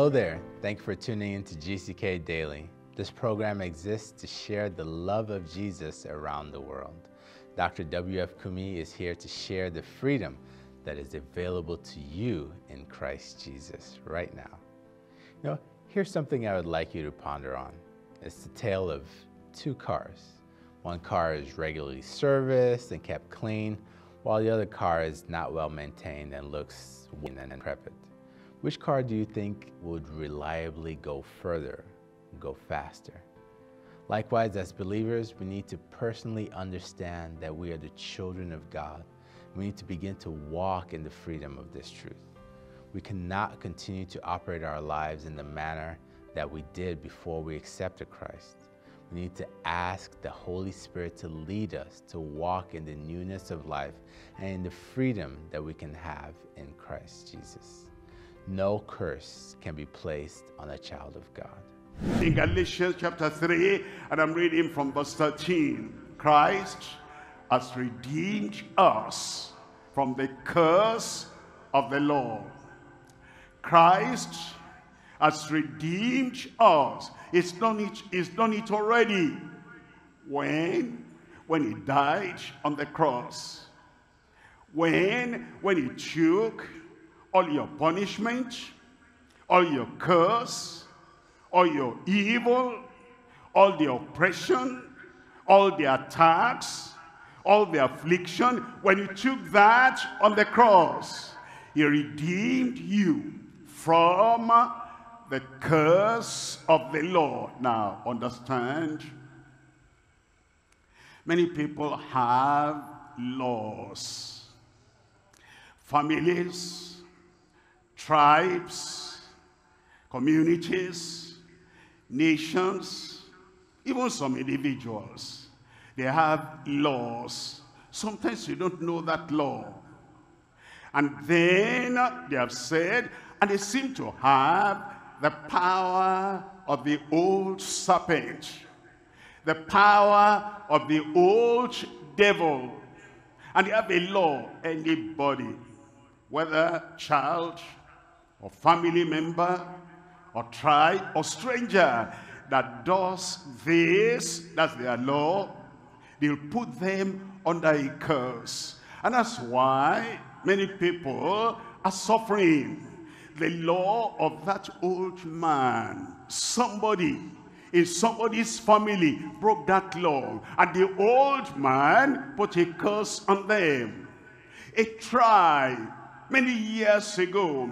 Hello there. Thank you for tuning in to GCK Daily. This program exists to share the love of Jesus around the world. Dr. W.F. Kumuyi is here to share the freedom that is available to you in Christ Jesus right now. Here's something I would like you to ponder on. It's the tale of two cars. One car is regularly serviced and kept clean, while the other car is not well maintained and looks worn and decrepit. Which car do you think would reliably go further, go faster? Likewise, as believers, we need to personally understand that we are the children of God. We need to begin to walk in the freedom of this truth. We cannot continue to operate our lives in the manner that we did before we accepted Christ. We need to ask the Holy Spirit to lead us to walk in the newness of life and in the freedom that we can have in Christ Jesus. No curse can be placed on a child of God. In Galatians chapter 3, and I'm reading from verse 13. Christ has redeemed us from the curse of the law. Christ has redeemed us. He's done it already. When he died on the cross. When he took all your punishment, all your curse, all your evil, all the oppression, all the attacks, all the affliction, when he took that on the cross, he redeemed you from the curse of the law. Now, understand, many people have laws, families, tribes, communities, nations, even some individuals. They have laws. Sometimes you don't know that law. And then they have said, and they seem to have the power of the old serpent, the power of the old devil. And they have a law. Anybody, whether child or family member or tribe or stranger that does this, that's their law, they'll put them under a curse. And that's why many people are suffering. The law of that old man, somebody in somebody's family broke that law, and the old man put a curse on them. A tribe, many years ago,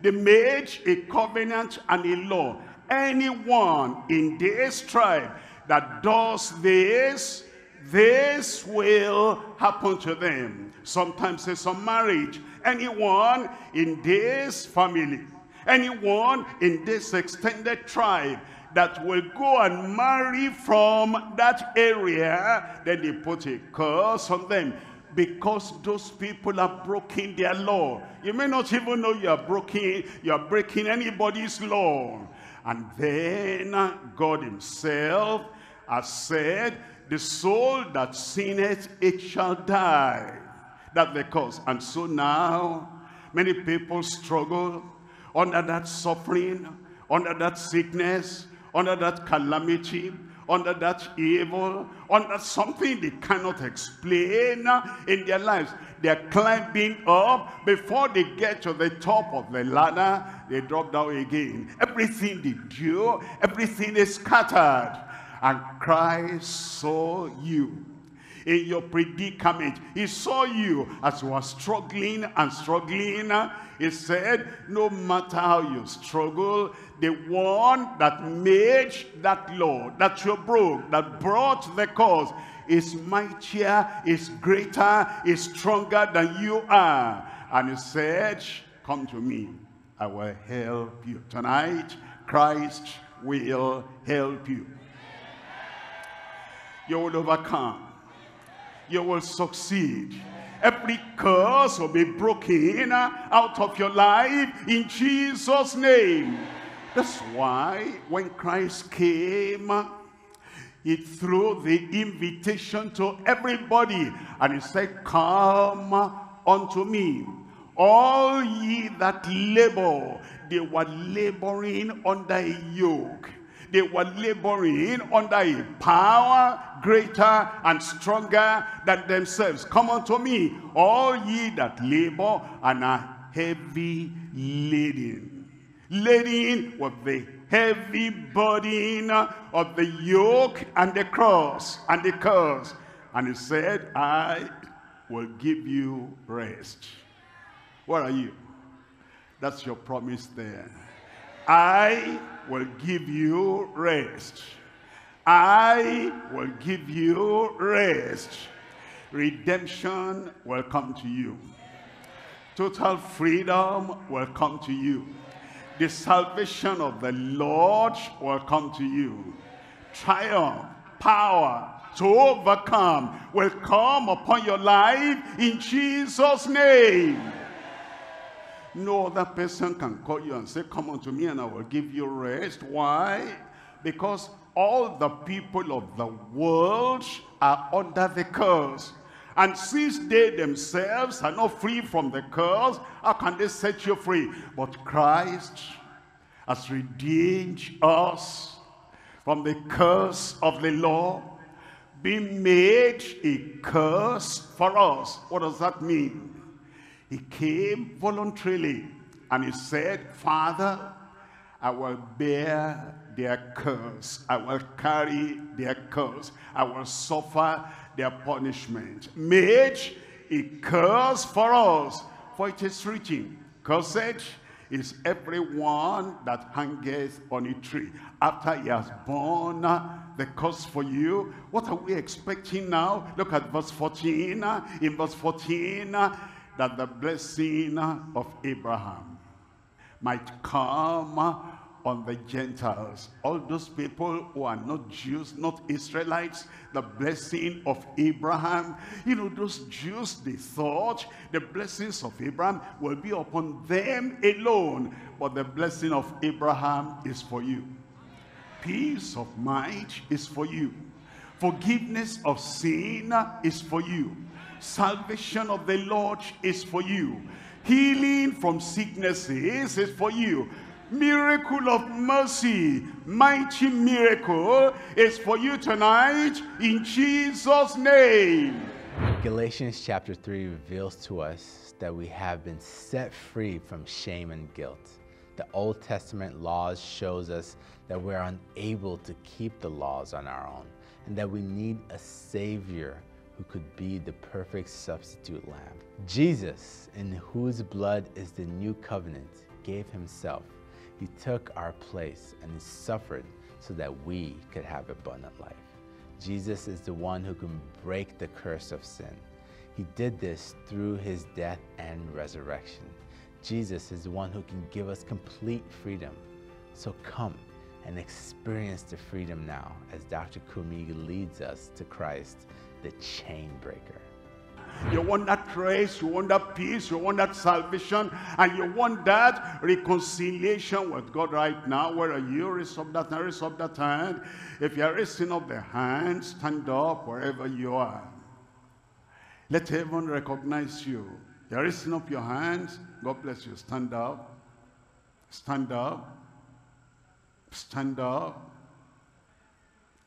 they made a covenant and a law. Anyone in this tribe that does this, this will happen to them. Sometimes it's on marriage. Anyone in this family, anyone in this extended tribe that will go and marry from that area, then they put a curse on them. Because those people have broken their law. You may not even know you are breaking anybody's law. And then God himself has said, the soul that sinneth, it shall die. That's the cause. And so now, many people struggle under that suffering, under that sickness, under that calamity, under that evil, under something they cannot explain in their lives. They're climbing up. Before they get to the top of the ladder, they drop down again. Everything they do, everything is scattered. And Christ saw you in your predicament. He saw you as you were struggling and struggling. He said, no matter how you struggle, the one that made that law, that you broke, that brought the cause, is mightier, is greater, is stronger than you are. And he said, come to me, I will help you. Tonight, Christ will help you. You will overcome. You will succeed. Every curse will be broken out of your life in Jesus' name. That's why when Christ came, he threw the invitation to everybody. And he said, come unto me, all ye that labor. They were laboring under a yoke. They were laboring under a power greater and stronger than themselves. Come unto me, all ye that labor and are heavy laden. Laden with the heavy burden of the yoke and the cross and the curse. And he said, I will give you rest. Where are you? That's your promise there. I will give you rest. I will give you rest. Redemption will come to you. Total freedom will come to you. The salvation of the Lord will come to you. Triumph, power to overcome will come upon your life in Jesus' name. No other person can call you and say, come unto me and I will give you rest. Why? Because all the people of the world are under the curse. And since they themselves are not free from the curse, how can they set you free? But Christ has redeemed us from the curse of the law, being made a curse for us. What does that mean? He came voluntarily and he said, Father, I will bear their curse. I will carry their curse. I will suffer their punishment. Made a curse for us. For it is written, cursed is everyone that hangeth on a tree. After he has borne the curse for you, what are we expecting now? Look at verse 14. In verse 14, that the blessing of Abraham might come on the Gentiles. All those people who are not Jews, not Israelites, the blessing of Abraham. You know, those Jews, they thought the blessings of Abraham will be upon them alone. But the blessing of Abraham is for you. Peace of mind is for you. Forgiveness of sin is for you. Salvation of the Lord is for you. Healing from sicknesses is for you. Miracle of mercy, mighty miracle is for you tonight in Jesus' name. Galatians chapter 3 reveals to us that we have been set free from shame and guilt. The Old Testament laws shows us that we're unable to keep the laws on our own and that we need a Savior who could be the perfect substitute lamb. Jesus, in whose blood is the new covenant, gave himself. He took our place and he suffered so that we could have abundant life. Jesus is the one who can break the curse of sin. He did this through his death and resurrection. Jesus is the one who can give us complete freedom. So come and experience the freedom now as Dr. Kumuyi leads us to Christ, the chain breaker. You want that rest, you want that peace, you want that salvation, and you want that reconciliation with God right now. Where are you? Raise up that hand, raise up that hand. If you are raising up the hand, stand up wherever you are. Let heaven recognize you. You are raising up your hands. God bless you. Stand up. Stand up. Stand up.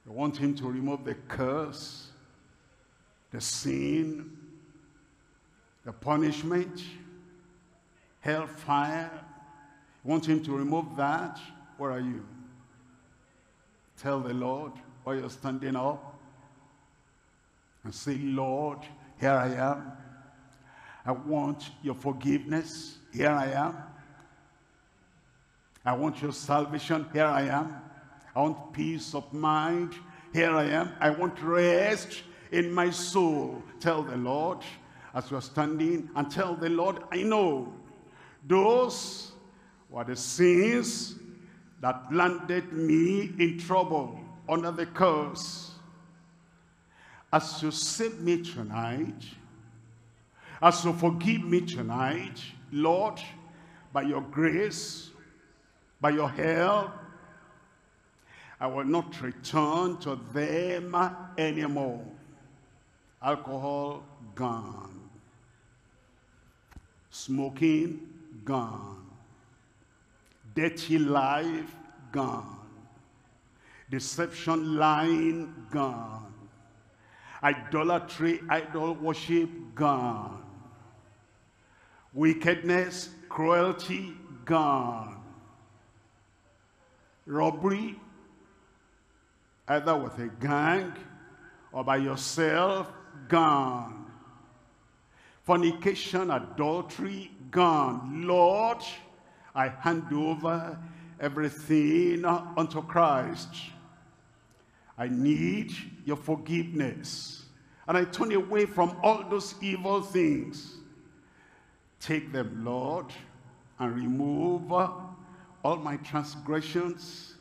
You want him to remove the curse, the sin, the punishment, hellfire. You want him to remove that? Where are you? Tell the Lord while you're standing up and say, Lord, here I am. I want your forgiveness. Here I am. I want your salvation. Here I am. I want peace of mind. Here I am. I want rest in my soul. Tell the Lord as you're standing, and tell the Lord, I know those were the sins that landed me in trouble under the curse. As you save me tonight, as you forgive me tonight, Lord, by your grace, by your help, I will not return to them anymore. Alcohol gone. Smoking, gone. Dirty life, gone. Deception, lying, gone. Idolatry, idol worship, gone. Wickedness, cruelty, gone. Robbery, either with a gang or by yourself, gone. Fornication, adultery, gone. Lord, I hand over everything unto Christ. I need your forgiveness. And I turn away from all those evil things. Take them, Lord, and remove all my transgressions,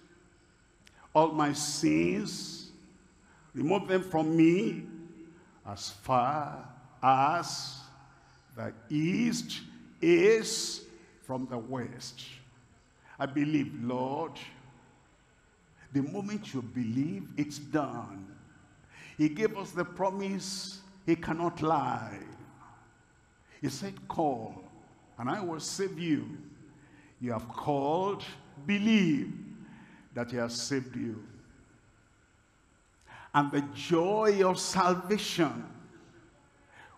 all my sins. Remove them from me as far as the east is from the west. I believe, Lord. The moment you believe, it's done. He gave us the promise. He cannot lie. He said, call, and I will save you. You have called, believe that he has saved you. And the joy of salvation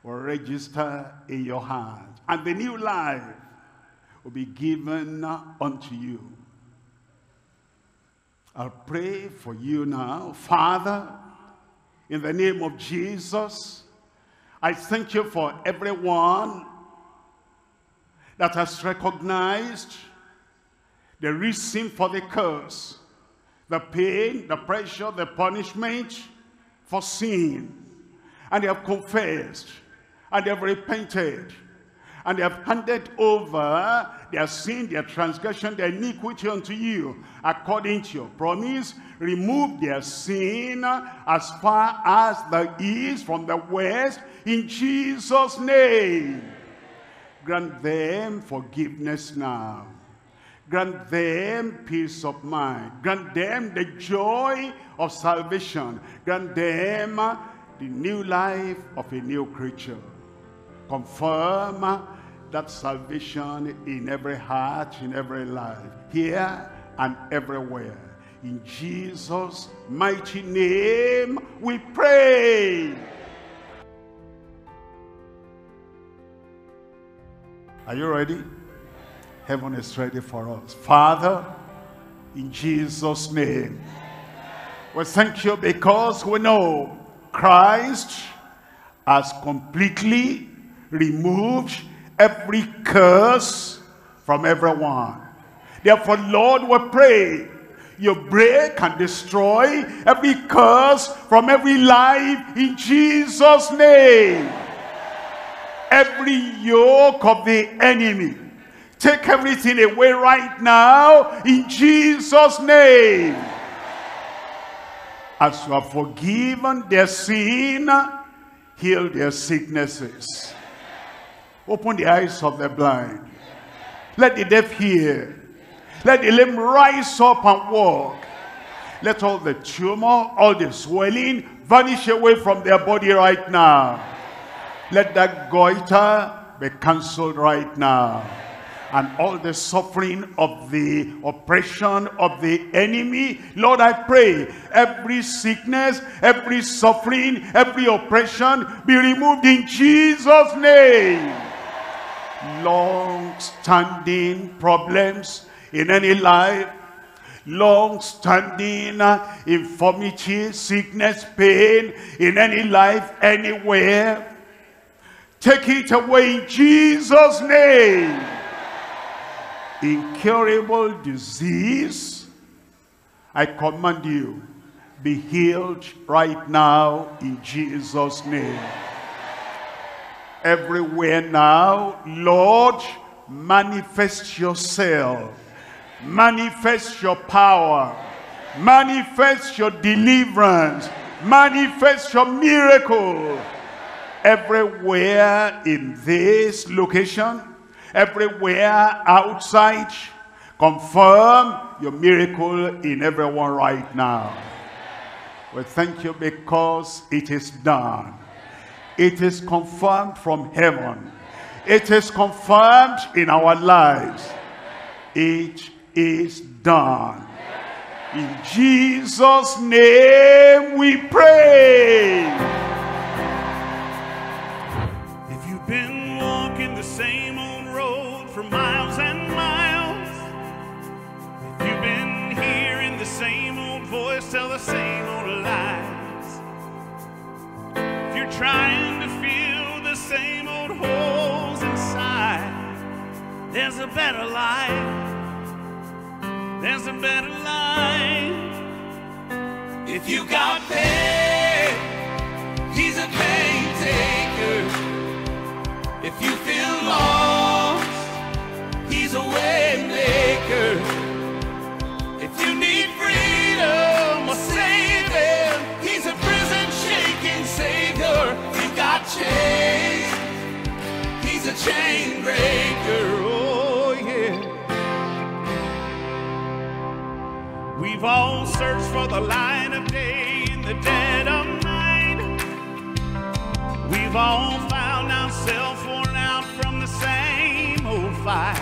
will register in your heart. And the new life will be given unto you. I'll pray for you now. Father, in the name of Jesus, I thank you for everyone that has recognized the reason for the curse, the pain, the pressure, the punishment for sin. And they have confessed, and they have repented, and they have handed over their sin, their transgression, their iniquity unto you. According to your promise, remove their sin as far as the east from the west, in Jesus' name. Grant them forgiveness now. Grant them peace of mind. Grant them the joy of salvation. Grant them the new life of a new creature. Confirm that salvation in every heart, in every life, here and everywhere. In Jesus' mighty name we pray. Are you ready? Heaven is ready for us. Father, in Jesus' name, we thank you because we know Christ has completely removed every curse from everyone. Therefore, Lord, we pray you break and destroy every curse from every life in Jesus' name. Every yoke of the enemy, take everything away right now in Jesus' name. As you have forgiven their sin, heal their sicknesses. Open the eyes of the blind. Let the deaf hear. Let the lame rise up and walk. Let all the tumor, all the swelling vanish away from their body right now. Let that goiter be cancelled right now. And all the suffering of the oppression of the enemy, Lord, I pray every sickness, every suffering, every oppression be removed in Jesus' name. Long-standing problems in any life, long-standing infirmity, sickness, pain in any life, anywhere, take it away in Jesus' name. Incurable disease, I command you, be healed right now in Jesus' name. Everywhere now, Lord, manifest yourself, manifest your power, manifest your deliverance, manifest your miracle. Everywhere in this location, everywhere outside, confirm your miracle in everyone right now. We thank you because it is done. It is confirmed from heaven. It is confirmed in our lives. It is done. In Jesus' name we pray. If you've been walking the same old road for miles and miles, if you've been hearing the same old voice tell the same old lies, if you're trying to fill the same old holes inside, there's a better life. There's a better life. If you got pain, he's a pain taker. If you feel lost, he's a way maker. If you need freedom or saving, he's a prison shaking savior. If you got chains, he's a chain breaker. Oh yeah. We've all searched for the light of day in the dead of night. We've all found ourselves worn out from the same old fight.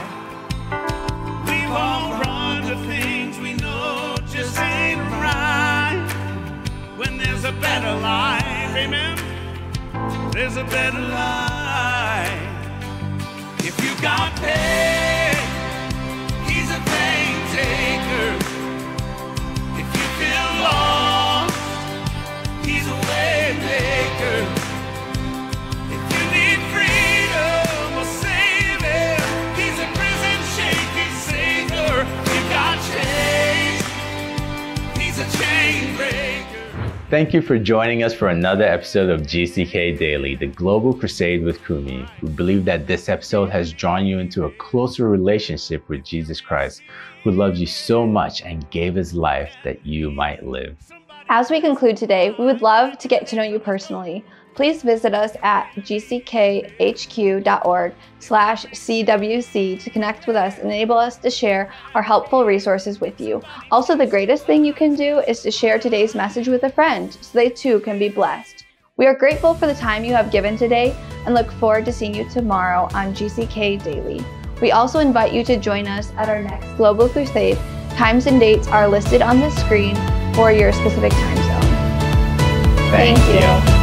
We've all run to things we know just ain't right. When there's a better life, amen, there's a better life. If you got pain, he's a pain taker. Lost, he's a way maker. If you need freedom or saving, he's a prison shaking savior. You got chains, he's a chain breaker. Thank you for joining us for another episode of GCK Daily, the Global Crusade with Kumuyi. We believe that this episode has drawn you into a closer relationship with Jesus Christ, who loves you so much and gave his life that you might live. As we conclude today, we would love to get to know you personally. Please visit us at gckhq.org/CWC to connect with us and enable us to share our helpful resources with you. Also, the greatest thing you can do is to share today's message with a friend so they too can be blessed. We are grateful for the time you have given today and look forward to seeing you tomorrow on GCK Daily. We also invite you to join us at our next Global Crusade. Times and dates are listed on the screen for your specific time zone. Thank you.